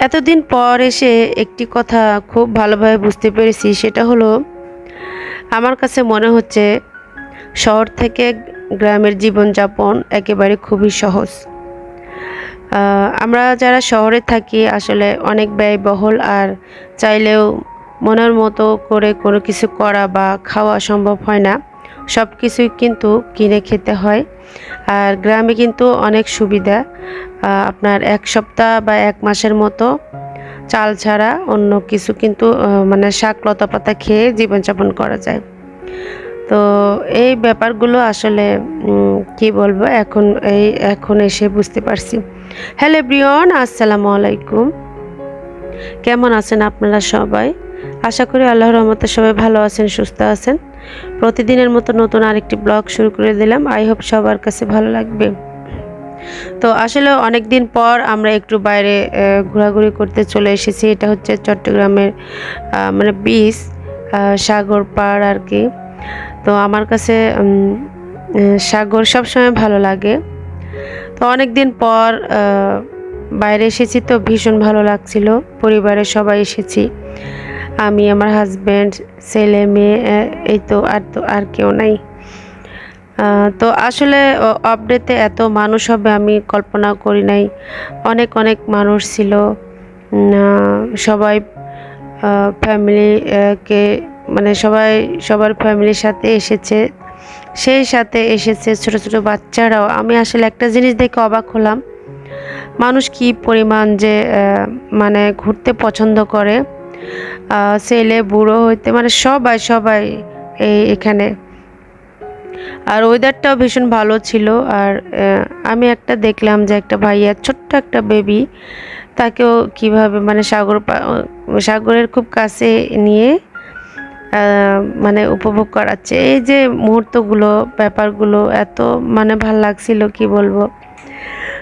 এতদিন পর এসে একটি কথা খুব ভালোভাবে বুঝতে পেরেছি, সেটা হলো আমার কাছে মনে হচ্ছে শহর থেকে গ্রামের জীবনযাপন একেবারে খুবই সহজ। আমরা যারা শহরে থাকি আসলে অনেক ব্যয়বহুল, আর চাইলেও মনের মতো করে কোনো কিছু করা বা খাওয়া সম্ভব হয় না। সব কিছুই কিন্তু কিনে খেতে হয়। আর গ্রামে কিন্তু অনেক সুবিধা। আপনার ১ সপ্তাহ বা ১ মাসের মতো চাল ছাড়া অন্য কিছু কিন্তু মানে শাক লতাপাতা খেয়ে জীবনযাপন করা যায়। তো এই ব্যাপারগুলো আসলে কি বলবো, এখন এসে বুঝতে পারছি। হ্যালো এভরিওয়ান, আসসালামু আলাইকুম। কেমন আছেন আপনারা সবাই? আশা করি আল্লাহর রহমতে সবাই ভালো আছেন, সুস্থ আছেন। প্রতিদিনের মতো নতুন আরেকটি ব্লগ শুরু করে দিলাম। আই হোপ সবার কাছে ভালো লাগবে। তো আসলে অনেক দিন পর আমরা একটু বাইরে ঘোরাঘুরি করতে চলে এসেছি। এটা হচ্ছে চট্টগ্রামের মানে বিচ, সাগর পাড় আর কি। তো আমার কাছে সাগর সবসময় ভালো লাগে। তো অনেক দিন পর বাইরে এসেছি, তো ভীষণ ভালো লাগছিল। পরিবারের সবাই এসেছি, আমি, আমার হাজব্যান্ড, ছেলে মেয়ে, এই তো আর কেউ নাই। তো আসলে অফ-ডেতে এত মানুষ হবে আমি কল্পনা করি নাই। অনেক অনেক মানুষ ছিল। সবাই ফ্যামিলি কে মানে সবার ফ্যামিলির সাথে এসেছে। সেই সাথে এসেছে ছোট ছোট বাচ্চারাও। আমি আসলে একটা জিনিস দেখে অবাক হলাম, মানুষ কি পরিমাণ যে মানে ঘুরতে পছন্দ করে। ছেলে বুড়ো হইতে মানে সবাই সবাই এখানে। আর ওয়েদারটাও ভীষণ ভালো ছিল। আর আমি একটা দেখলাম যে একটা ভাইয়া, ছোট্ট একটা বেবি, তাকেও কিভাবে মানে সাগরের খুব কাছে নিয়ে মানে উপভোগ করাচ্ছে। এই যে মুহূর্তগুলো, ব্যাপারগুলো এত মানে ভাল লাগছিল, কি বলবো।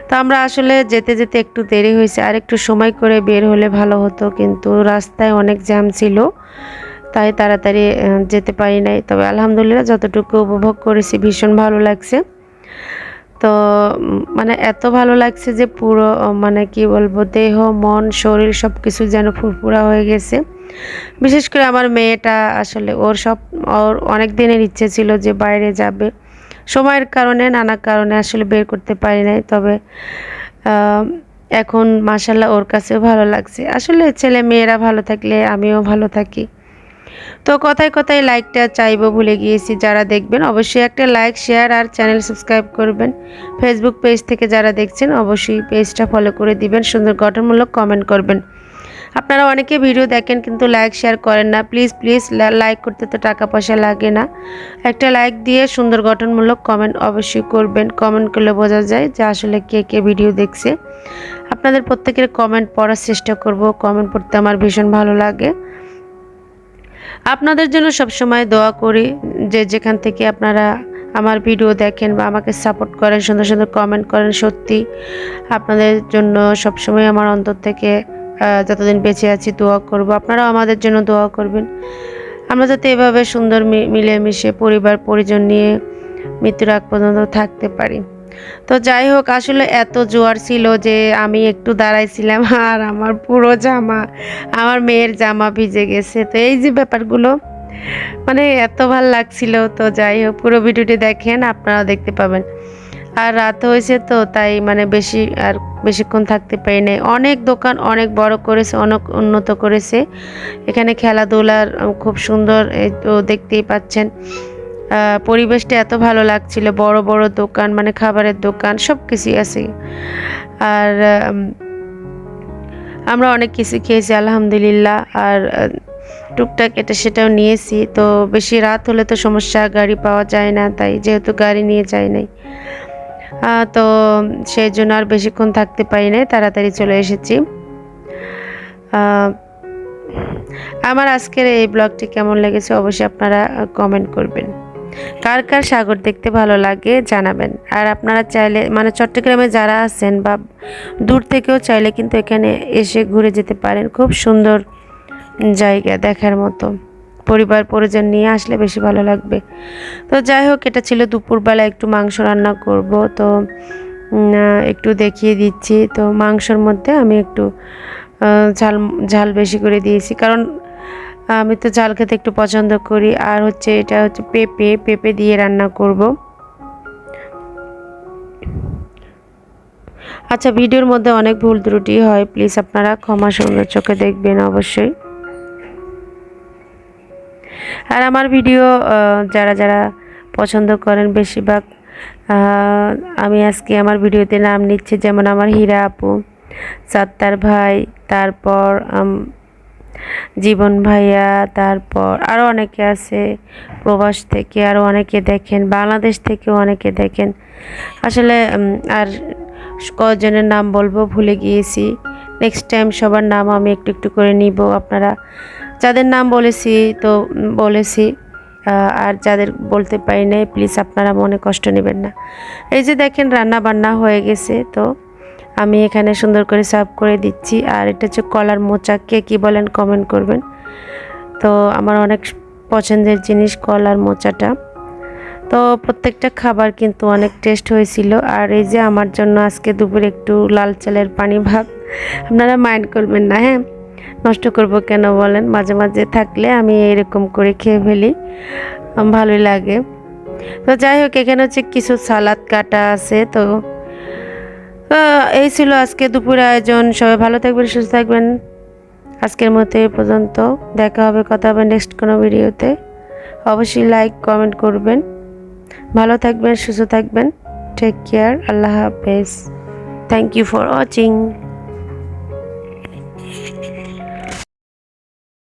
তো আমরা আসলে যেতে যেতে একটু দেরি হয়েছে, আর একটু সময় করে বের হলে ভালো হতো, কিন্তু রাস্তায় অনেক জ্যাম ছিল, তাই তাড়াতাড়ি যেতে পারি নাই। তবে আলহামদুলিল্লাহ যতটুকু উপভোগ করেছি ভীষণ ভালো লাগছে। তো মানে এত ভালো লাগছে যে পুরো মানে কি বলবো, দেহ মন শরীর সব কিছু যেন ফুরফুরা হয়ে গেছে। বিশেষ করে আমার মেয়েটা, আসলে ওর অনেক দিনের ইচ্ছে ছিল যে বাইরে যাবে। সময়ের কারণে, নানা কারণে আসলে বের করতে পারি নাই। তবে এখন মাশাআল্লাহ ওর কাছেও ভালো লাগছে। আসলে ছেলে মেয়েরা ভালো থাকলে আমিও ভালো থাকি। তো কথায় কথায় লাইকটা চাইবো, ভুলে গিয়েছি। যারা দেখবেন অবশ্যই একটা লাইক, শেয়ার আর চ্যানেল সাবস্ক্রাইব করবেন। ফেসবুক পেজ থেকে যারা দেখছেন অবশ্যই পেজটা ফলো করে দিবেন, সুন্দর গঠনমূলক কমেন্ট করবেন। আপনারা অনেকে ভিডিও দেখেন কিন্তু লাইক শেয়ার করেন না। প্লিজ প্লিজ লাইক করতে তো টাকা পয়সা লাগে না, একটা লাইক দিয়ে সুন্দর গঠনমূলক কমেন্ট অবশ্যই করবেন। কমেন্ট করলে বোঝা যায় যে আসলে কে কে ভিডিও দেখছে। আপনাদের প্রত্যেকের কমেন্ট পড়ার চেষ্টা করব। কমেন্ট পড়তে আমার ভীষণ ভালো লাগে। আপনাদের জন্য সবসময় দোয়া করি, যে যেখান থেকে আপনারা আমার ভিডিও দেখেন বা আমাকে সাপোর্ট করেন, সুন্দর সুন্দর কমেন্ট করেন। সত্যি আপনাদের জন্য সবসময় আমার অন্তর থেকে যতদিন বেঁচে আছি দোয়া করব। আপনারাও আমাদের জন্য দোয়া করবেন, আমরা যাতে এভাবে সুন্দর মিলেমিশে পরিবার পরিজন নিয়ে মৃত্যুর আগ পর্যন্ত থাকতে পারি। তো যাই হোক, আসলে এত জোয়ার ছিল যে আমি একটু দাঁড়াইছিলাম, আর আমার পুরো জামা, আমার মেয়ের জামা ভিজে গেছে। তো এই যে ব্যাপারগুলো মানে এত ভাল লাগছিল। তো যাই হোক, পুরো ভিডিওটি দেখেন, আপনারাও দেখতে পাবেন। আর রাত হয়েছে তো তাই মানে বেশিক্ষণ থাকতে পারি নাই। অনেক দোকান অনেক বড় করেছে, অনেক উন্নত করেছে। এখানে খেলাধুলার খুব সুন্দর, এই তো দেখতেই পাচ্ছেন। পরিবেশটা এত ভালো লাগছিল, বড় বড় দোকান, মানে খাবারের দোকান সব কিছুই আছে। আর আমরা অনেক কিছু খেয়েছি আলহামদুলিল্লাহ। আর টুকটাক এটা সেটাও নিয়েছি। তো বেশি রাত হলে তো সমস্যা, গাড়ি পাওয়া যায় না, তাই যেহেতু গাড়ি নিয়ে যাই নাই, তো সেই জন্য আর বেশিক্ষণ থাকতে পারি নাই, তাড়াতাড়ি চলে এসেছি। আমার আজকের এই ব্লগটি কেমন লেগেছে অবশ্যই আপনারা কমেন্ট করবেন। কার কার সাগর দেখতে ভালো লাগে জানাবেন। আর আপনারা চাইলে মানে চট্টগ্রামে যারা আছেন বা দূর থেকেও চাইলে কিন্তু এখানে এসে ঘুরে যেতে পারেন। খুব সুন্দর জায়গা, দেখার মতো। পরিবার পরিজন নিয়ে আসলে বেশি ভালো লাগবে। তো যাই হোক, এটা ছিল দুপুরবেলা, একটু মাংস রান্না করব। তো একটু দেখিয়ে দিচ্ছি। তো মাংসর মধ্যে আমি একটু ঝাল ঝাল বেশি করে দিয়েছি, কারণ আমি তো ঝাল খেতে একটু পছন্দ করি। আর হচ্ছে এটা হচ্ছে পেঁপে দিয়ে রান্না করব। আচ্ছা, ভিডিওর মধ্যে অনেক ভুল ত্রুটি হয়, প্লিজ আপনারা ক্ষমা সুন্দর চোখে দেখবেন অবশ্যই। আর আমার ভিডিও যারা যারা পছন্দ করেন, বেশিরভাগ আমি আজকে আমার ভিডিওতে নাম নিচ্ছি, যেমন আমার হীরা আপু, সাত্তার ভাই, তারপর জীবন ভাইয়া, তারপর আরও অনেকে আছে প্রবাস থেকে, আরও অনেকে দেখেন, বাংলাদেশ থেকেও অনেকে দেখেন। আসলে আর কজনের নাম বলবো ভুলে গিয়েছি। নেক্সট টাইম সবার নাম আমি একটু একটু করে নিব। আপনারা যাদের নাম বলেছি তো বলেছি, আর যাদের বলতে পারি নাই প্লিজ আপনারা মনে কষ্ট নেবেন না। এই যে দেখেন রান্না বান্না হয়ে গেছে, তো আমি এখানে সুন্দর করে সার্ভ করে দিচ্ছি। আর এটা হচ্ছে কলার মোচা, কে কী বলেন কমেন্ট করবেন। তো আমার অনেক পছন্দের জিনিস কলার মোচাটা। তো প্রত্যেকটা খাবার কিন্তু অনেক টেস্ট হয়েছিল। আর এই যে আমার জন্য আজকে দুপুরে একটু লাল চালের পানি ভাত, আপনারা মাইন্ড করবেন না, হ্যাঁ? নষ্ট করব কেন বলেন, মাঝে মাঝে থাকলে আমি এরকম করে খেয়ে ফেলি, ভালোই লাগে। তো যাই হোক, এখানে হচ্ছে কিছু সালাদ কাটা আছে। তো এই ছিল আজকে দুপুরের আয়োজন। সবাই ভালো থাকবেন, সুস্থ থাকবেন। আজকের মতো এই পর্যন্ত, দেখা হবে, কথা হবে নেক্সট কোনো ভিডিওতে। অবশ্যই লাইক কমেন্ট করবেন। ভালো থাকবেন, সুস্থ থাকবেন। টেক কেয়ার, আল্লাহ হাফেজ। Thank you for watching.